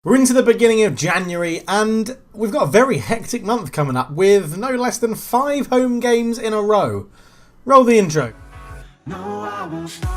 We're into the beginning of January and we've got a very hectic month coming up with no less than 5 home games in a row. Roll the intro. No, I won't stop.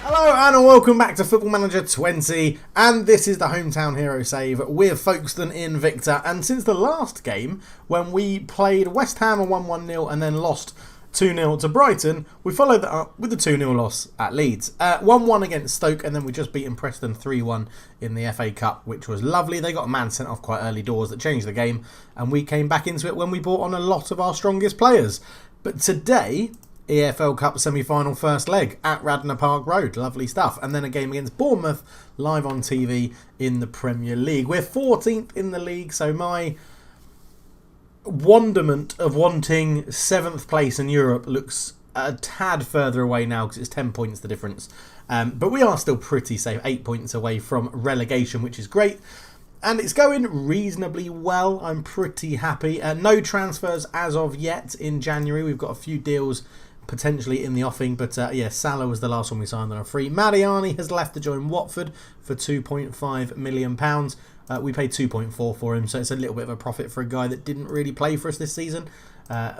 Hello and welcome back to Football Manager 20, and this is the Hometown Hero save with Folkestone Invicta. And since the last game, when we played West Ham and won 1-0 and then lost 2-0 to Brighton, we followed that up with a 2-0 loss at Leeds. 1-1 against Stoke, and then we just beaten Preston 3-1 in the FA Cup, which was lovely. They got a man sent off quite early doors that changed the game, and we came back into it when we brought on a lot of our strongest players. But today, EFL Cup semi-final first leg at Radnor Park Road. Lovely stuff. And then a game against Bournemouth live on TV in the Premier League. We're 14th in the league, so my wonderment of wanting 7th place in Europe looks a tad further away now because it's 10 points the difference. But we are still pretty safe, 8 points away from relegation, which is great. And it's going reasonably well. I'm pretty happy. No transfers as of yet in January. We've got a few deals potentially in the offing, but yeah, Salah was the last one we signed on a free. Mariani has left to join Watford for £2.5 million. We paid 2.4 for him, so it's a little bit of a profit for a guy that didn't really play for us this season.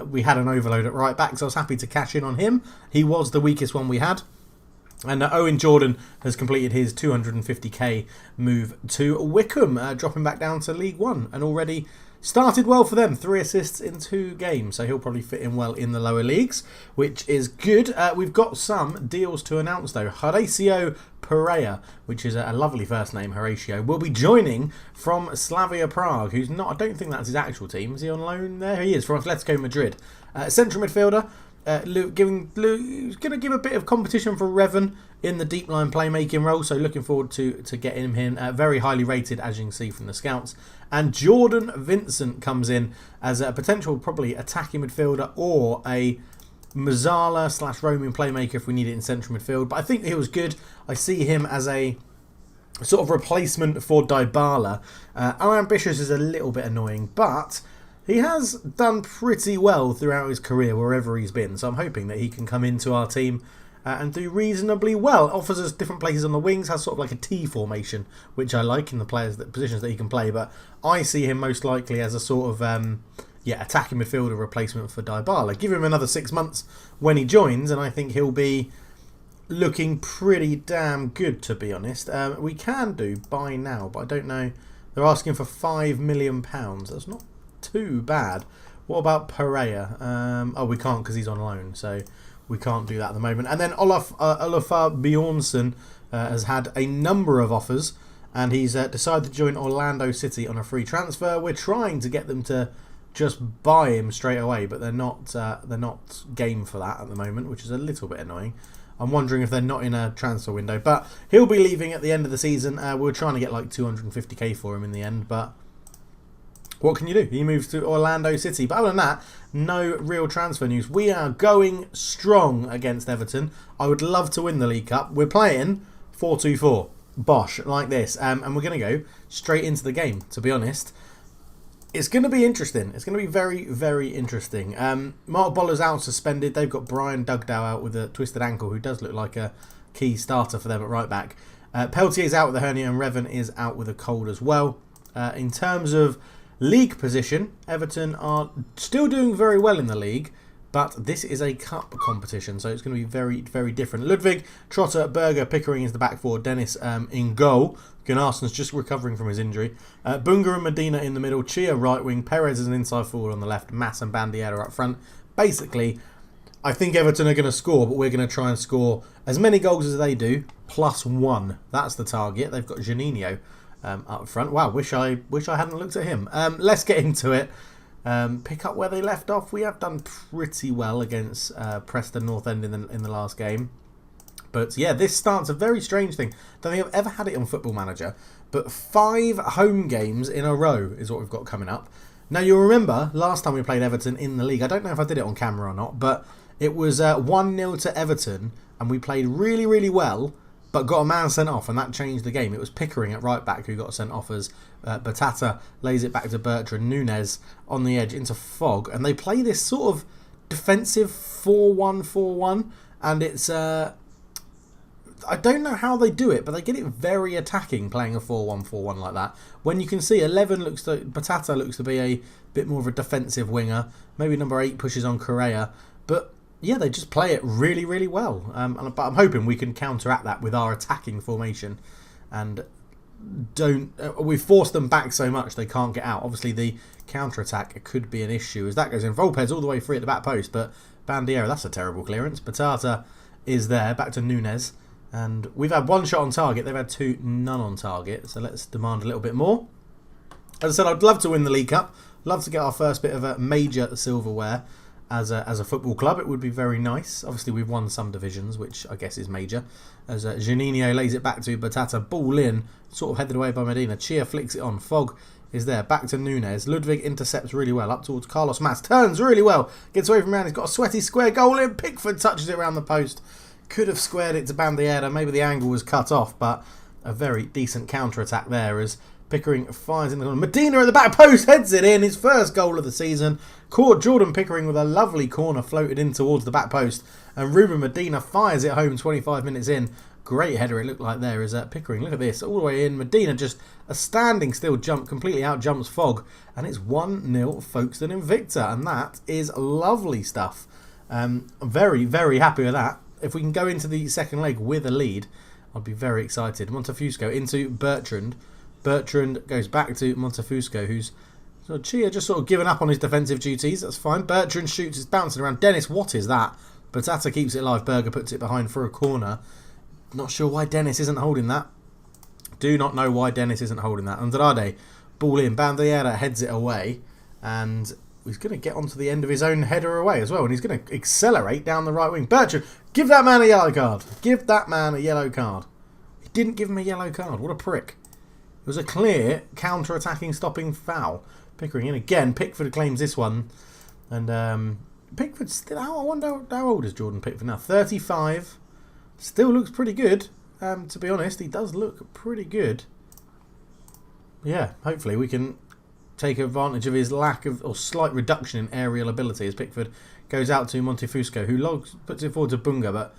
We had an overload at right back, so I was happy to cash in on him. He was the weakest one we had. And Owen Jordan has completed his 250k move to Wickham, dropping back down to League One, and already started well for them. 3 assists in 2 games, so he'll probably fit in well in the lower leagues, which is good. We've got some deals to announce though. Horacio Pereira, which is a lovely first name, Horatio, will be joining from Slavia Prague, who's not, I don't think that's his actual team. Is he on loan there? He is, from Atletico Madrid. Central midfielder. He's going to give a bit of competition for Revan in the deep line playmaking role, so looking forward to getting him in. Very highly rated, as you can see from the scouts. And Jordan Vincent comes in as a potential probably attacking midfielder or a Mazzala / roaming playmaker if we need it in central midfield. But I think he was good. I see him as a sort of replacement for Dybala. Our Ambitious is a little bit annoying, but he has done pretty well throughout his career wherever he's been, so I'm hoping that he can come into our team and do reasonably well. Offers us different places on the wings, has sort of like a T formation, which I like in the positions that he can play, but I see him most likely as a sort of attacking midfielder replacement for Dybala. Give him another 6 months when he joins, and I think he'll be looking pretty damn good, to be honest. We can do buy now, but I don't know. They're asking for £5 million. That's not too bad. What about Pereira? We can't because he's on loan, so we can't do that at the moment. And then Olafur Bjornsson has had a number of offers, and he's decided to join Orlando City on a free transfer. We're trying to get them to just buy him straight away, but they're not game for that at the moment, which is a little bit annoying. I'm wondering if they're not in a transfer window, but he'll be leaving at the end of the season. We're trying to get like 250k for him in the end, but what can you do? He moves to Orlando City. But other than that, no real transfer news. We are going strong against Everton. I would love to win the League Cup. We're playing 4-2-4. Bosh, like this. And we're going to go straight into the game, to be honest. It's going to be interesting. It's going to be very, very interesting. Mark Boller's out suspended. They've got Brian Dugdale out with a twisted ankle, who does look like a key starter for them at right back. Peltier's out with a hernia, and Revan is out with a cold as well. In terms of league position, Everton are still doing very well in the league, but this is a cup competition, so it's going to be very, very different. Ludwig, Trotter, Berger, Pickering is the back four, Dennis in goal. Gunnarsson's just recovering from his injury. Bunga and Medina in the middle, Chia right wing, Perez is an inside forward on the left, Mass and Bandiera up front. Basically, I think Everton are going to score, but we're going to try and score as many goals as they do, +1. That's the target. They've got Juninho up front. Wow, wish I hadn't looked at him. Let's get into it. Pick up where they left off. We have done pretty well against Preston North End in the last game. But yeah, this starts a very strange thing. Don't think I've ever had it on Football Manager, but 5 home games in a row is what we've got coming up. Now, you'll remember last time we played Everton in the league, I don't know if I did it on camera or not, but it was 1-0 to Everton, and we played really, really well, but got a man sent off, and that changed the game. It was Pickering at right back who got sent off as Batata lays it back to Bertrand. Nunez on the edge into Fogg, and they play this sort of defensive 4-1-4-1, and it's I don't know how they do it, but they get it very attacking playing a 4-1-4-1 like that. When you can see 11 Batata looks to be a bit more of a defensive winger. Maybe number 8 pushes on Correa. But yeah, they just play it really, really well. But I'm hoping we can counteract that with our attacking formation. And we've forced them back so much they can't get out. Obviously, the counter-attack could be an issue as that goes in. Volpez all the way free at the back post, but Bandiera, that's a terrible clearance. Batata is there, back to Nunes. And we've had 1 shot on target. They've had 2, none on target. So let's demand a little bit more. As I said, I'd love to win the League Cup. Love to get our first bit of a major silverware as a football club. It would be very nice. Obviously, we've won some divisions, which I guess is major. As Juninho lays it back to Batata. Ball in, sort of headed away by Medina. Chia flicks it on. Fogg is there. Back to Nunes. Ludwig intercepts really well. Up towards Carlos Mas. Turns really well. Gets away from around. He's got a sweaty square goal in. Pickford touches it around the post. Could have squared it to Bandiera. Maybe the angle was cut off, but a very decent counter-attack there as Pickering fires in the corner. Medina at the back post heads it in. His first goal of the season. Caught Jordan Pickering with a lovely corner floated in towards the back post. And Ruben Medina fires it home 25 minutes in. Great header it looked like there is Pickering. Look at this. All the way in. Medina just a standing still jump. Completely out jumps Fogg. And it's 1-0 Folkestone Invicta. And that is lovely stuff. I'm very, very happy with that. If we can go into the second leg with a lead, I'd be very excited. Montefusco into Bertrand. Bertrand goes back to Montefusco, who's Chia just sort of given up on his defensive duties. That's fine. Bertrand shoots, it's bouncing around. Dennis, what is that? Batata keeps it alive. Berger puts it behind for a corner. Not sure why Dennis isn't holding that. Do not know why Dennis isn't holding that. Andrade, ball in. Bandiera heads it away. And he's going to get onto the end of his own header away as well. And he's going to accelerate down the right wing. Bertrand, give that man a yellow card. Give that man a yellow card. He didn't give him a yellow card. What a prick. It was a clear counter-attacking stopping foul. Pickering in again. Pickford claims this one. And Pickford still... I wonder how old is Jordan Pickford now? 35. Still looks pretty good. To be honest, he does look pretty good. Yeah, hopefully we can take advantage of his lack of... or slight reduction in aerial ability as Pickford goes out to Montefusco, who puts it forward to Bunga, but...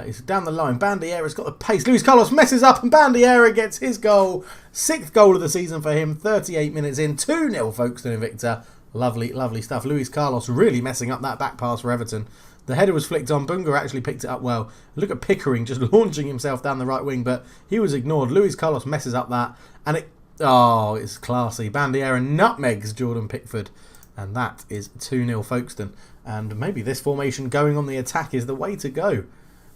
it's down the line. Bandiera's got the pace. Luis Carlos messes up and Bandiera gets his goal. 6th goal of the season for him. 38 minutes in. 2-0 Folkestone Invicta. Lovely, lovely stuff. Luis Carlos really messing up that back pass for Everton. The header was flicked on. Bunga actually picked it up well. Look at Pickering just launching himself down the right wing, but he was ignored. Luis Carlos messes up that. And it's classy. Bandiera nutmegs Jordan Pickford. And that is 2-0 Folkestone. And maybe this formation going on the attack is the way to go.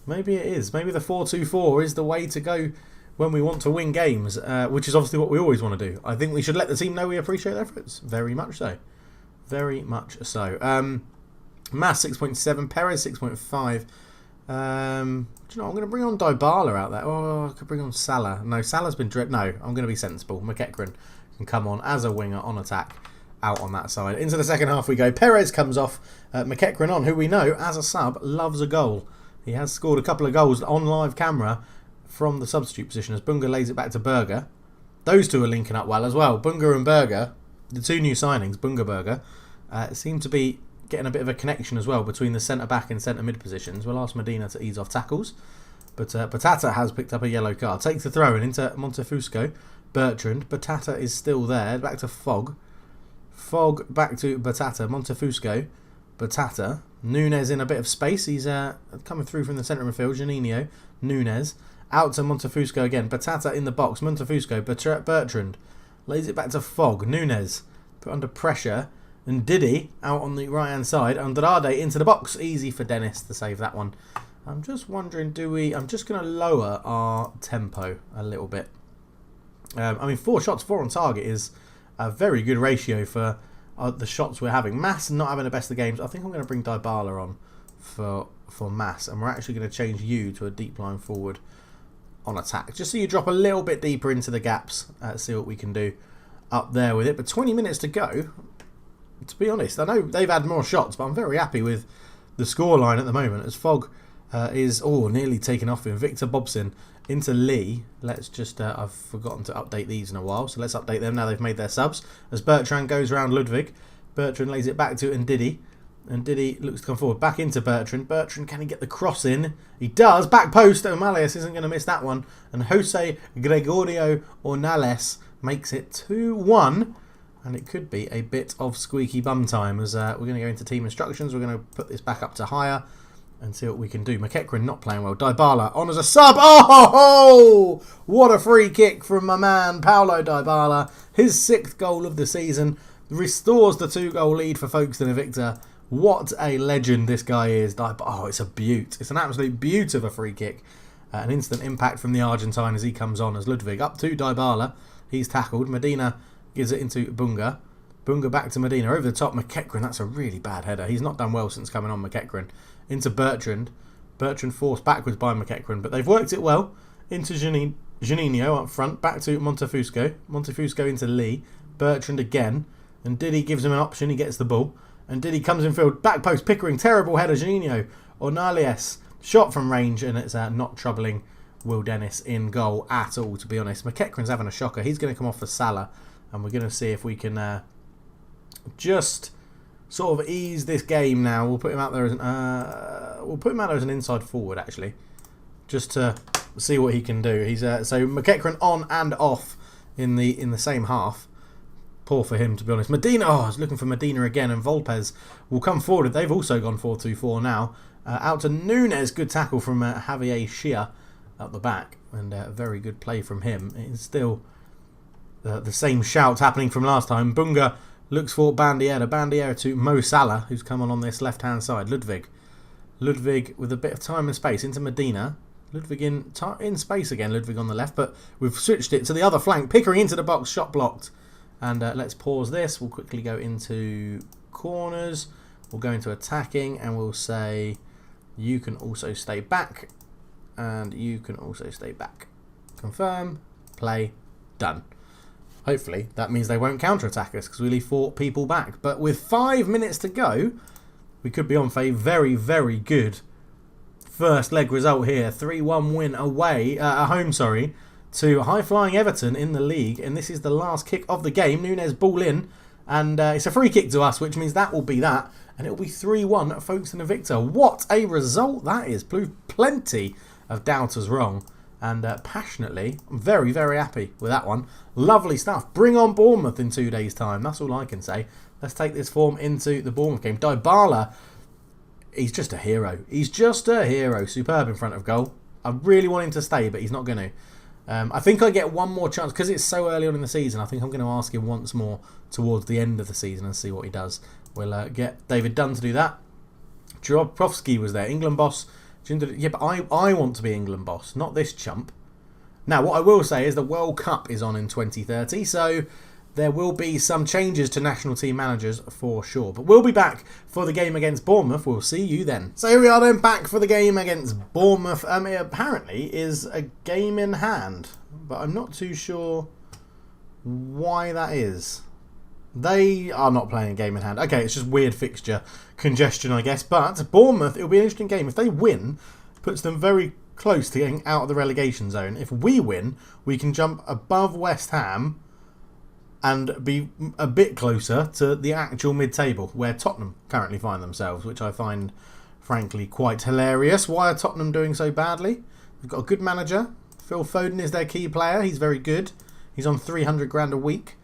Maybe it is. Maybe the 4-2-4 is the way to go when we want to win games, which is obviously what we always want to do. I think we should let the team know we appreciate their efforts. Very much so. Very much so. Mas 6.7, Perez 6.5. Do you know, I'm going to bring on Dybala out there. Oh, I could bring on Salah. No, Salah's been dripped. No, I'm going to be sensible. McEachran can come on as a winger on attack out on that side. Into the second half we go. Perez comes off. McEachran on, who we know as a sub loves a goal. He has scored a couple of goals on live camera from the substitute position as Bunga lays it back to Berger. Those two are linking up well as well. Bunga and Berger, the two new signings, Bunga Berger, seem to be getting a bit of a connection as well between the centre-back and centre-mid positions. We'll ask Medina to ease off tackles. But Batata has picked up a yellow card. Takes the throw in into Montefusco. Bertrand. Batata is still there. Back to Fogg. Fogg back to Batata. Montefusco. Batata. Nunes in a bit of space. He's coming through from the centre of midfield. Juninho. Nunes. Out to Montefusco again. Batata in the box. Montefusco. Bertrand. Lays it back to Fogg. Nunes. Put under pressure. And Didi out on the right hand side. Andrade into the box. Easy for Dennis to save that one. I'm just wondering, I'm just going to lower our tempo a little bit. 4 shots, 4 on target is a very good ratio for the shots we're having. Mas not having the best of games. I think I'm going to bring Dybala on for Mas. And we're actually going to change you to a deep line forward on attack. Just so you drop a little bit deeper into the gaps. See what we can do up there with it. But 20 minutes to go. To be honest, I know they've had more shots, but I'm very happy with the scoreline at the moment as Fogg is nearly taken off him. Victor Bobson into Lee. Let's just I've forgotten to update these in a while, so let's update them now they've made their subs. As Bertrand goes around Ludwig, Bertrand lays it back to Ndidi. And Diddy looks to come forward. Back into Bertrand. Bertrand, can he get the cross in? He does. Back post. O'Malius isn't going to miss that one. And Jose Gregorio Ornales makes it 2-1. And it could be a bit of squeaky bum time as we're going to go into team instructions. We're going to put this back up to higher and see what we can do. McEachran not playing well. Dybala on as a sub. Oh! What a free kick from my man, Paulo Dybala. His 6th goal of the season. Restores the 2-goal lead for Folkestone Invicta. What a legend this guy is. Oh, it's a beaut. It's an absolute beaut of a free kick. An instant impact from the Argentine as he comes on as Ludwig. Up to Dybala. He's tackled. Medina gives it into Bunga. Bunga back to Medina. Over the top, McEachran. That's a really bad header. He's not done well since coming on, McEachran. Into Bertrand. Bertrand forced backwards by McEachran, but they've worked it well. Into Juninho up front. Back to Montefusco. Montefusco into Lee. Bertrand again. And Diddy gives him an option. He gets the ball. And Diddy comes in field. Back post. Pickering. Terrible header. Juninho. Ornalies. Shot from range. And it's not troubling Will Dennis in goal at all, to be honest. McEachran's having a shocker. He's going to come off for Salah. And we're going to see if we can just sort of ease this game now. We'll put him out there as an inside forward, actually. Just to see what he can do. He's so McEachran on and off in the same half. Poor for him, to be honest. Medina, I was looking for Medina again, and Volpez will come forward. They've also gone 4-2-4 now. Out to Nunes, good tackle from Javier Shia at the back, and a very good play from him. It's still the same shout happening from last time. Bunga looks for Bandiera. Bandiera to Mo Salah, who's come on this left-hand side. Ludwig with a bit of time and space into Medina. Ludwig in space again. Ludwig on the left, but we've switched it to the other flank. Pickering into the box, shot blocked. And let's pause this. We'll quickly go into corners. We'll go into attacking, and we'll say you can also stay back. And you can also stay back. Confirm. Play. Done. Hopefully that means they won't counter-attack us because we leave 4 people back. But with 5 minutes to go, we could be on for a very, very good first leg result here. 3-1 win away, at home, to high-flying Everton in the league. And this is the last kick of the game. Nunes ball in. And it's a free kick to us, which means that will be that. And it will be 3-1 at Folkestone Invicta. What a result that is. Proved plenty of doubters wrong. And passionately, I'm very, very happy with that one. Lovely stuff. Bring on Bournemouth in 2 days' time. That's all I can say. Let's take this form into the Bournemouth game. Dybala, he's just a hero. He's just a hero. Superb in front of goal. I really want him to stay, but he's not going to. I think I get one more chance because it's so early on in the season. I think I'm going to ask him once more towards the end of the season and see what he does. We'll get David Dunn to do that. Jurobowski was there. England boss. Yeah, but I want to be England boss, not this chump. Now, what I will say is the World Cup is on in 2030, so there will be some changes to national team managers for sure. But we'll be back for the game against Bournemouth. We'll see you then. So here we are then, back for the game against Bournemouth. It apparently is a game in hand, but I'm not too sure why that is. They are not playing a game in hand. Okay, it's just weird fixture congestion, I guess. But Bournemouth, it'll be an interesting game. If they win, puts them very close to getting out of the relegation zone. If we win, we can jump above West Ham and be a bit closer to the actual mid-table, where Tottenham currently find themselves, which I find, frankly, quite hilarious. Why are Tottenham doing so badly? They've got a good manager. Phil Foden is their key player. He's very good. He's on 300 grand a week.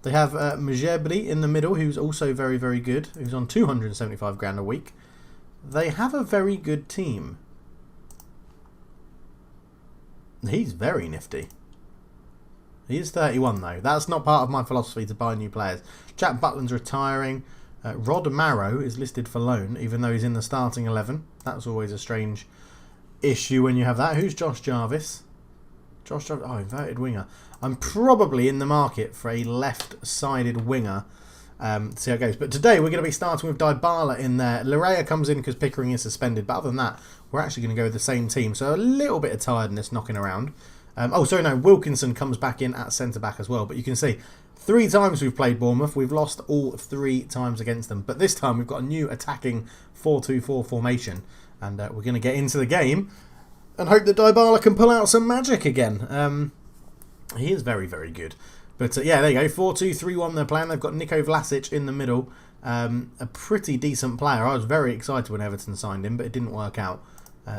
They have Mjebri in the middle, who's also very, very good, who's on 275 grand a week. They have a very good team. He's very nifty. He is 31, though. That's not part of my philosophy to buy new players. Jack Butland's retiring. Rod Marrow is listed for loan, even though he's in the starting 11. That's always a strange issue when you have that. Who's Josh Jarvis? Josh Jarvis, inverted winger. I'm probably in the market for a left-sided winger. See how it goes. But today we're going to be starting with Dybala in there. Larea comes in because Pickering is suspended. But other than that, we're actually going to go with the same team. So a little bit of tiredness knocking around. Wilkinson comes back in at centre-back as well. But you can see 3 times we've played Bournemouth. We've lost all 3 times against them. But this time we've got a new attacking 4-2-4 formation. And we're going to get into the game and hope that Dybala can pull out some magic again. He is very, very good. But yeah, there you go. 4-2-3-1 they're playing. They've got Niko Vlasic in the middle. A pretty decent player. I was very excited when Everton signed him, but it didn't work out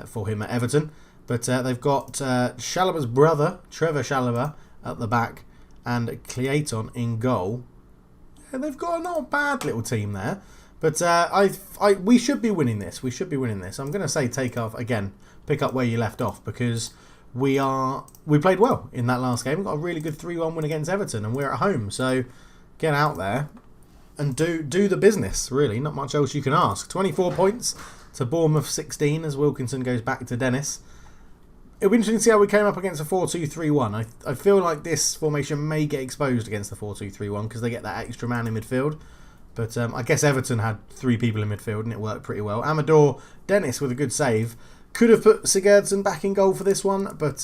for him at Everton. But they've got Chalobah's brother, Trevor Chalobah, at the back, and Clayton in goal. Yeah, they've got a not bad little team there. But we should be winning this. We should be winning this. I'm going to say take off again. Pick up where you left off, because we played well in that last game. We got a really good 3-1 win against Everton, and we're at home. So get out there and do the business. Really, not much else you can ask. 24 points to Bournemouth 16 as Wilkinson goes back to Dennis. It'll be interesting to see how we came up against a 4-2-3-1. I feel like this formation may get exposed against the 4-2-3-1 because they get that extra man in midfield. But I guess Everton had 3 people in midfield and it worked pretty well. Amador Dennis with a good save. Could have put Sigurdsson back in goal for this one, but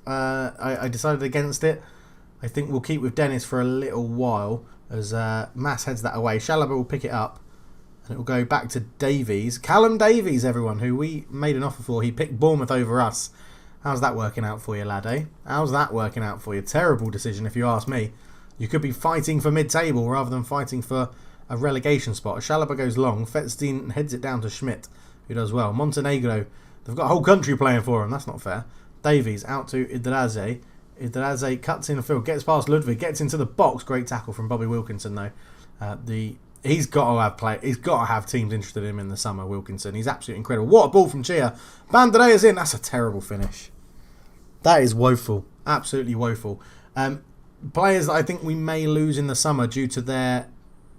I decided against it. I think we'll keep with Dennis for a little while as Mass heads that away. Chalobah will pick it up and it will go back to Davies. Callum Davies, everyone, who we made an offer for. He picked Bournemouth over us. How's that working out for you, lad, eh? How's that working out for you? Terrible decision if you ask me. You could be fighting for mid-table rather than fighting for a relegation spot. Chalobah goes long. Fetstein heads it down to Schmidt, who does well. Montenegro, they've got a whole country playing for him. That's not fair. Davies out to Idraze. Idraze cuts in the field, gets past Ludwig, gets into the box. Great tackle from Bobby Wilkinson, though. He's got to have teams interested in him in the summer, Wilkinson. He's absolutely incredible. What a ball from Chia. Banderella's in. That's a terrible finish. That is woeful. Absolutely woeful. Players that I think we may lose in the summer due to their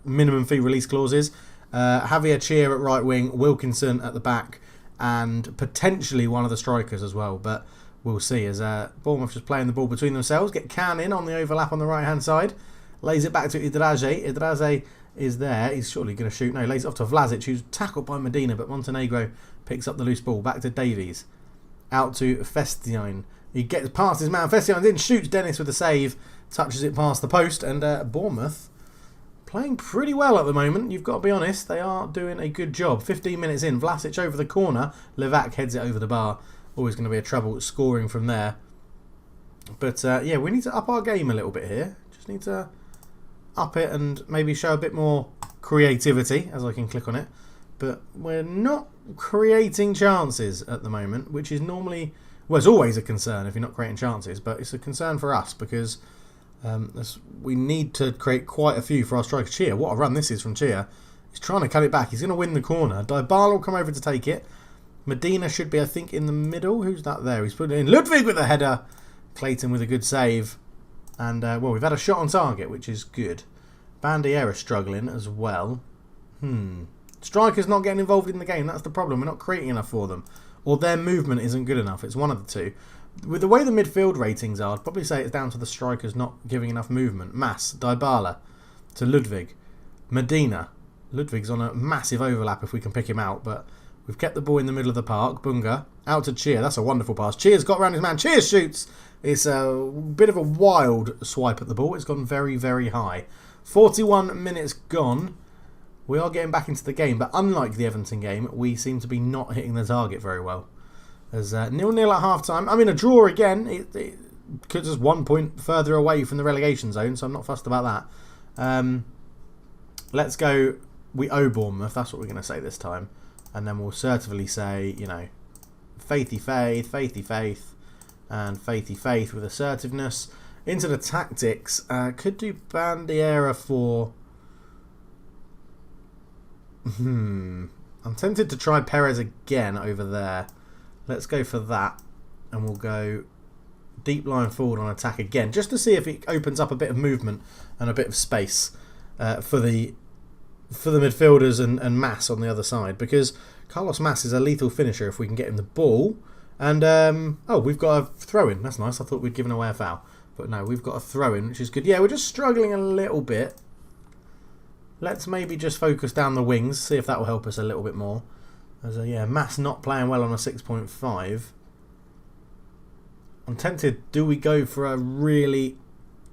minimum fee release clauses. Javier Chia at right wing, Wilkinson at the back, and potentially one of the strikers as well. But we'll see as Bournemouth just playing the ball between themselves. Get Can in on the overlap on the right hand side. Lays it back to Idraze. Idraze is there. He's surely going to shoot. No, he lays it off to Vlasic, who's tackled by Medina, but Montenegro picks up the loose ball. Back to Davies. Out to Festijn. He gets past his man. Festijn in, shoots Dennis with a save. Touches it past the post, and Bournemouth playing pretty well at the moment. You've got to be honest, they are doing a good job. 15 minutes in, Vlasic over the corner. Levac heads it over the bar. Always going to be a trouble scoring from there. But yeah, we need to up our game a little bit here. Just need to up it and maybe show a bit more creativity as I can click on it. But we're not creating chances at the moment, which is normally, well, it's always a concern if you're not creating chances, but it's a concern for us because we need to create quite a few for our strikers. Chia, what a run this is from Chia. He's trying to cut it back. He's going to win the corner. Dybala will come over to take it. Medina should be, I think, in the middle. Who's that there? He's put it in. Ludwig with a header. Clayton with a good save. And, well, we've had a shot on target, which is good. Bandiera struggling as well. Strikers not getting involved in the game. That's the problem. We're not creating enough for them. Or their movement isn't good enough. It's one of the two. With the way the midfield ratings are, I'd probably say it's down to the strikers not giving enough movement. Mass, Dybala to Ludwig. Medina. Ludwig's on a massive overlap if we can pick him out, but we've kept the ball in the middle of the park. Bunga out to Chia. That's a wonderful pass. Chia's got around his man. Chia shoots. It's a bit of a wild swipe at the ball. It's gone very, very high. 41 minutes gone. We are getting back into the game, but unlike the Everton game, we seem to be not hitting the target very well. There's 0-0 at half-time. I mean, a draw again. It puts us 1 point further away from the relegation zone, so I'm not fussed about that. Let's go. We owe Bournemouth. That's what we're going to say this time. And then we'll certainly say, you know, faithy faith, faithy faith, and faithy faith with assertiveness. Into the tactics. Could do Bandiera for... I'm tempted to try Perez again over there. Let's go for that. And we'll go deep line forward on attack again. Just to see if it opens up a bit of movement and a bit of space for the midfielders and Mass on the other side. Because Carlos Mass is a lethal finisher if we can get him the ball. And, oh, we've got a throw-in. That's nice. I thought we'd given away a foul. But no, we've got a throw-in, which is good. Yeah, we're just struggling a little bit. Let's maybe just focus down the wings, see if that will help us a little bit more. As yeah, Mass not playing well on a 6.5. I'm tempted, do we go for a really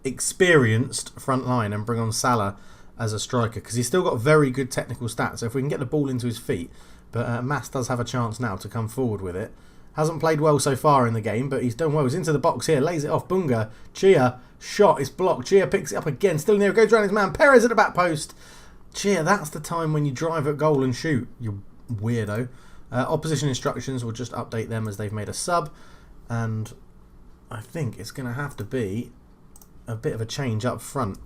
experienced front line and bring on Salah as a striker? Because he's still got very good technical stats, so if we can get the ball into his feet. But Mass does have a chance now to come forward with it. Hasn't played well so far in the game, but he's done well. He's into the box here, lays it off. Bunga, Chia, shot, it's blocked. Chia picks it up again, still near, goes around his man. Perez at the back post. Cheer, that's the time when you drive at goal and shoot, you weirdo. Opposition instructions, we'll just update them as they've made a sub. And I think it's going to have to be a bit of a change up front.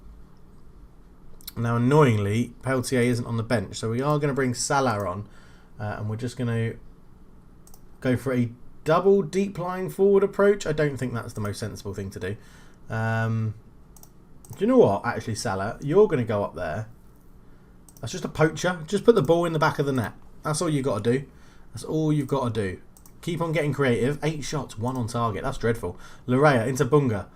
Now, annoyingly, Peltier isn't on the bench, so we are going to bring Salah on. And we're just going to go for a double deep lying forward approach. I don't think that's the most sensible thing to do. Do you know what? Actually, Salah, you're going to go up there. That's just a poacher. Just put the ball in the back of the net. That's all you've got to do. That's all you've got to do. Keep on getting creative. 8 shots, 1 on target. That's dreadful. Larea into Bunga.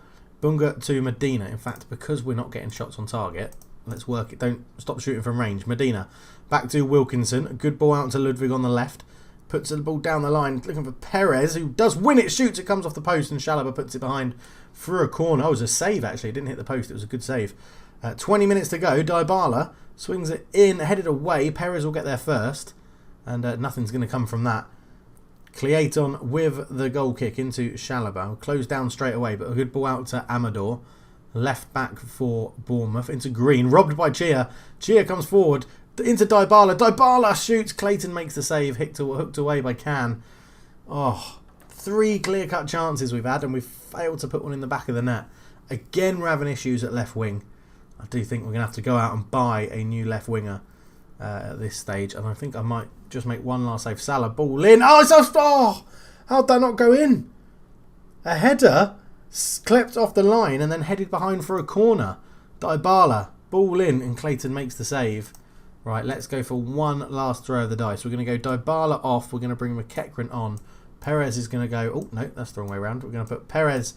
Bunga to Medina. In fact, because we're not getting shots on target, let's work it. Don't stop shooting from range. Medina. Back to Wilkinson. A good ball out to Ludwig on the left. Puts the ball down the line. Looking for Perez, who does win it. Shoots. It comes off the post, and Chalobah puts it behind through a corner. Oh, it was a save, actually. It didn't hit the post. It was a good save. 20 minutes to go. Dybala swings it in, headed away. Perez will get there first. And nothing's going to come from that. Cleaton with the goal kick into Chalobah. Closed down straight away, but a good ball out to Amador. Left back for Bournemouth. Into Green. Robbed by Chia. Chia comes forward. Into Dybala. Dybala shoots. Clayton makes the save. Hooked away by Can. Oh, 3 clear-cut chances we've had, and we've failed to put one in the back of the net. Again, we're having issues at left wing. I do think we're going to have to go out and buy a new left winger at this stage. And I think I might just make one last save. Salah, ball in. Oh, it's a... Oh, how'd that not go in? A header clipped off the line and then headed behind for a corner. Dybala, ball in, and Clayton makes the save. Right, let's go for one last throw of the dice. We're going to go Dybala off. We're going to bring McEachran on. Perez is going to go... Oh, no, that's the wrong way around. We're going to put Perez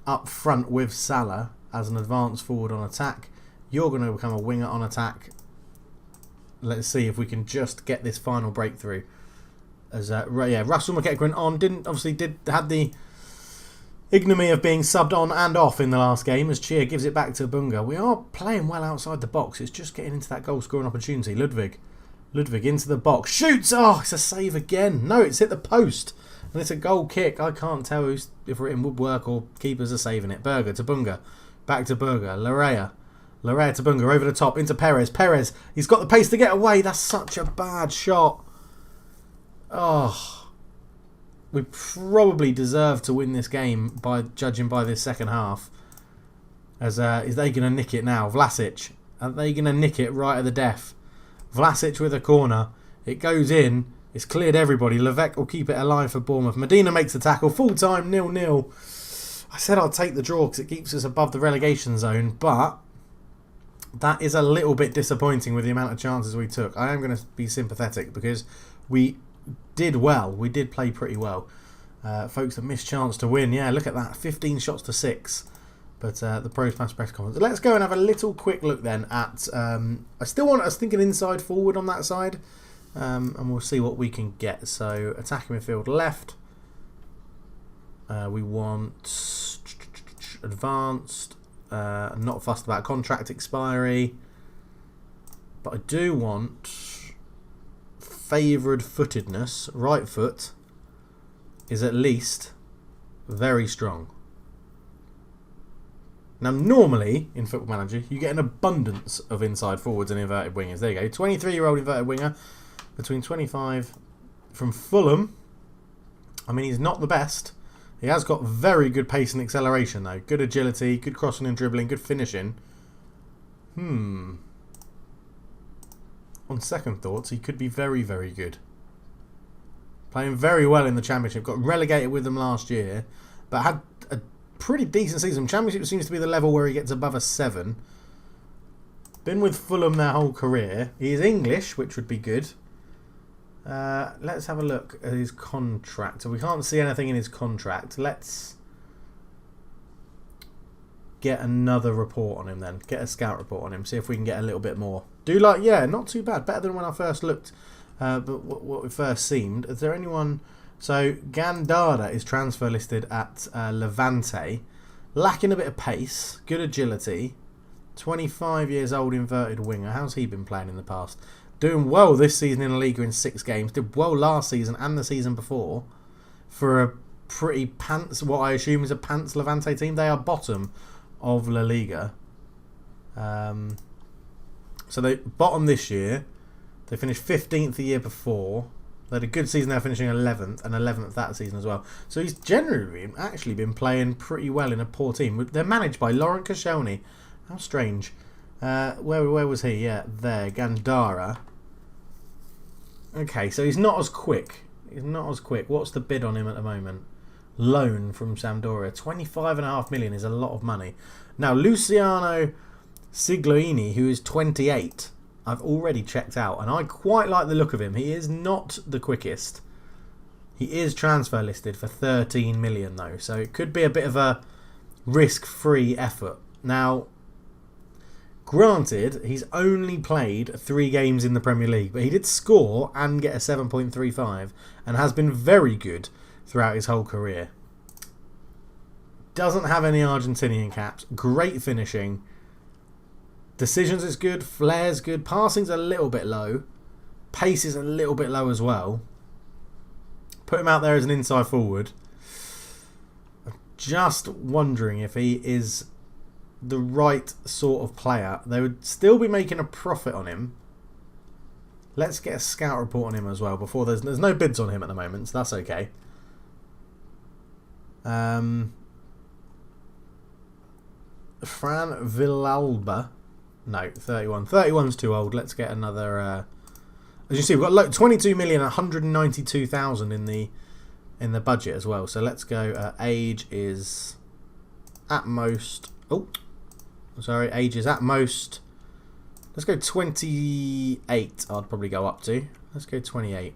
up front with Salah as an advance forward on attack. You're going to become a winger on attack. Let's see if we can just get this final breakthrough. As yeah, Russell McEachran on. Had the ignominy of being subbed on and off in the last game as Chia gives it back to Bunga. We are playing well outside the box. It's just getting into that goal scoring opportunity. Ludwig into the box. Shoots! Oh, it's a save again. No, it's hit the post. And it's a goal kick. I can't tell if written would work or keepers are saving it. Berger to Bunga. Back to Berger. Larea to Bunga. Over the top. Into Perez. Perez. He's got the pace to get away. That's such a bad shot. Oh. We probably deserve to win this game by judging by this second half. As is they going to nick it now? Vlasic. Are they going to nick it right at the death? Vlasic with a corner. It goes in. It's cleared everybody. Levesque will keep it alive for Bournemouth. Medina makes the tackle. Full time, 0-0. I said I'll take the draw because it keeps us above the relegation zone. But that is a little bit disappointing with the amount of chances we took. I am going to be sympathetic because we did well. We did play pretty well. Folks that missed chance to win. Yeah, look at that. 15 shots to 6. But the pros pass press conference. Let's go and have a little quick look then at... I still want us thinking inside forward on that side. And we'll see what we can get. So, attacking midfield left. We want advanced. Not fussed about contract expiry. But I do want favoured footedness. Right foot is at least very strong. Now, normally, in Football Manager, you get an abundance of inside forwards and inverted wingers. There you go. 23-year-old inverted winger. Between 25 from Fulham. I mean, he's not the best. He has got very good pace and acceleration, though. Good agility, good crossing and dribbling, good finishing. On second thoughts, he could be very, very good. Playing very well in the Championship. Got relegated with them last year. But had a pretty decent season. Championship seems to be the level where he gets above a 7. Been with Fulham their whole career. He is English, which would be good. Let's have a look at his contract. So we can't see anything in his contract. Let's get another report on him then. Get a scout report on him. See if we can get a little bit more. Yeah, not too bad. Better than when I first looked. But what it first seemed. Is there anyone... So Gandara is transfer listed at Levante. Lacking a bit of pace. Good agility. 25 years old inverted winger. How's he been playing in the past? Doing well this season in La Liga in 6 games. Did well last season and the season before. For a pretty pants, what I assume is a pants Levante team. They are bottom of La Liga. So they bottom this year. They finished 15th the year before. They had a good season there, finishing 11th, and 11th that season as well. So he's generally actually been playing pretty well in a poor team. They're managed by Laurent Koscielny. How strange. Where was he? Yeah, there. Gandara. Okay, so he's not as quick. He's not as quick. What's the bid on him at the moment? Loan from Sampdoria. 25.5 million is a lot of money. Now, Luciano Sigloini, who is 28, I've already checked out, and I quite like the look of him. He is not the quickest. He is transfer listed for 13 million, though, so it could be a bit of a risk-free effort. Now, granted, he's only played 3 games in the Premier League, but he did score and get a 7.35 and has been very good throughout his whole career. Doesn't have any Argentinian caps. Great finishing. Decisions is good. Flair's good. Passing's a little bit low. Pace is a little bit low as well. Put him out there as an inside forward. I'm just wondering if he is the right sort of player. They would still be making a profit on him. Let's get a scout report on him as well. Before there's no bids on him at the moment, so that's okay. Fran Villalba. No, 31. 31's too old. Let's get another. As you see, we've got 22,192,000 in the budget as well. So let's go. Age is at most. Oh, sorry. Age is at most. Let's go 28. I'd probably go up to. Let's go 28.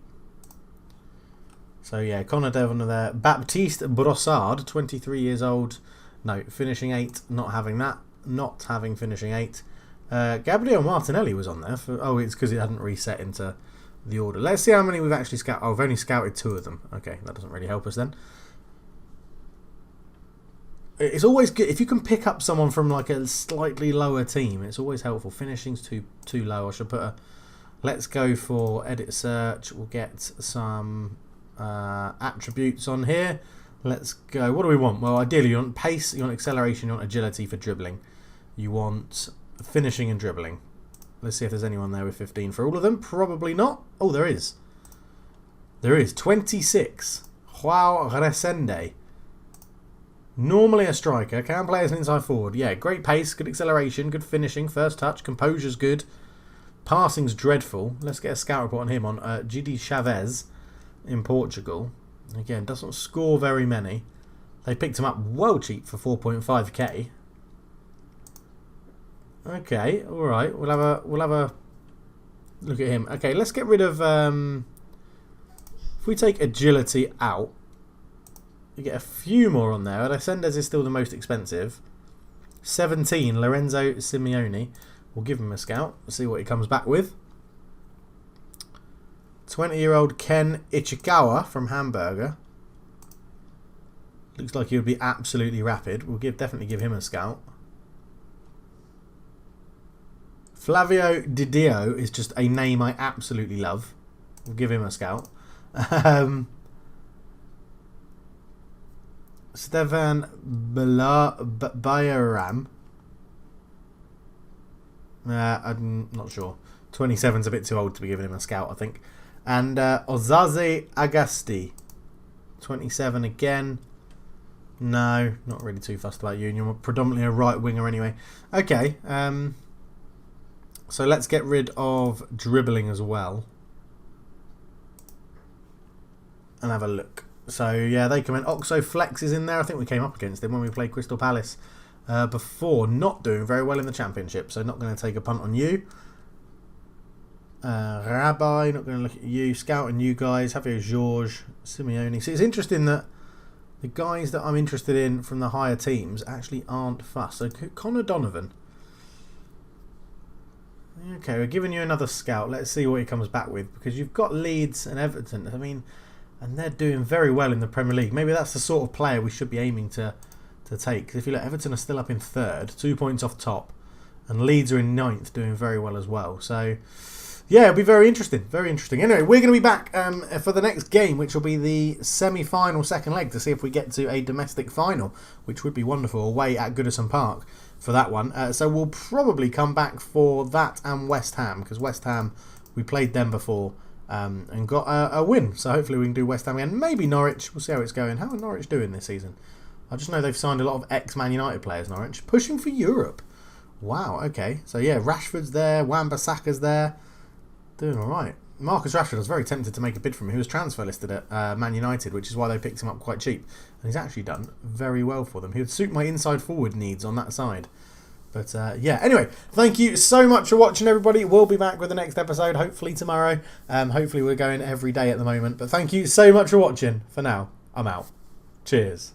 So yeah, Connor Devon there. Baptiste Brossard, 23 years old. No, finishing 8. Not having that. Not having finishing 8. Gabriel Martinelli was on there. It's because it hadn't reset into the order. Let's see how many we've actually scouted. Oh, we've only scouted 2 of them. Okay, that doesn't really help us then. It's always good if you can pick up someone from like a slightly lower team. It's always helpful. Finishing's too low. I should put a. Let's go for edit search. We'll get some attributes on here. Let's go. What do we want? Well, ideally you want pace, you want acceleration, you want agility for dribbling. You want finishing and dribbling. Let's see if there's anyone there with 15 for all of them. Probably not. Oh, there is. There is. 26. Joao Resende. Normally a striker. Can play as an inside forward. Yeah, great pace, good acceleration, good finishing, first touch, composure's good. Passing's dreadful. Let's get a scout report on him on Gidi Chavez in Portugal. Again, doesn't score very many. They picked him up well cheap for 4.5k. Okay, all right. We'll have a look at him. Okay, let's get rid of. If we take agility out, we get a few more on there. Resendez is still the most expensive. 17, Lorenzo Simeone. We'll give him a scout. See what he comes back with. 20-year-old Ken Ichikawa from Hamburger. Looks like he would be absolutely rapid. We'll definitely give him a scout. Flavio Didio is just a name I absolutely love. We'll give him a scout. Stefan Bayaram. I'm not sure. 27's a bit too old to be giving him a scout, I think. And Ozaze Agasti. 27 again. No, not really too fussed about you. And you're predominantly a right winger anyway. Okay. So let's get rid of dribbling as well. And have a look. So yeah, they come in. Oxo Flex is in there. I think we came up against him when we played Crystal Palace before. Not doing very well in the Championship. So not going to take a punt on you. Rabbi, not going to look at you. Scouting you guys. Javier George, Simeone. So it's interesting that the guys that I'm interested in from the higher teams actually aren't fussed. So Connor Donovan. Okay, we're giving you another scout. Let's see what he comes back with. Because you've got Leeds and Everton. I mean, and they're doing very well in the Premier League. Maybe that's the sort of player we should be aiming to take. Because if you look, Everton are still up in 3rd. 2 points off top. And Leeds are in 9th, doing very well as well. So yeah, it'll be very interesting. Very interesting. Anyway, we're going to be back for the next game, which will be the semi-final second leg, to see if we get to a domestic final, which would be wonderful, away at Goodison Park for that one. So we'll probably come back for that and West Ham, because West Ham, we played them before and got a win. So hopefully we can do West Ham again. Maybe Norwich. We'll see how it's going. How are Norwich doing this season? I just know they've signed a lot of ex-Man United players, Norwich. Pushing for Europe. Wow, okay. So yeah, Rashford's there. Wan-Bissaka's there. Doing all right. Marcus Rashford, I was very tempted to make a bid for him. He was transfer listed at Man United, which is why they picked him up quite cheap. And he's actually done very well for them. He would suit my inside forward needs on that side. But yeah, anyway, thank you so much for watching, everybody. We'll be back with the next episode, hopefully tomorrow. Hopefully we're going every day at the moment. But thank you so much for watching. For now, I'm out. Cheers.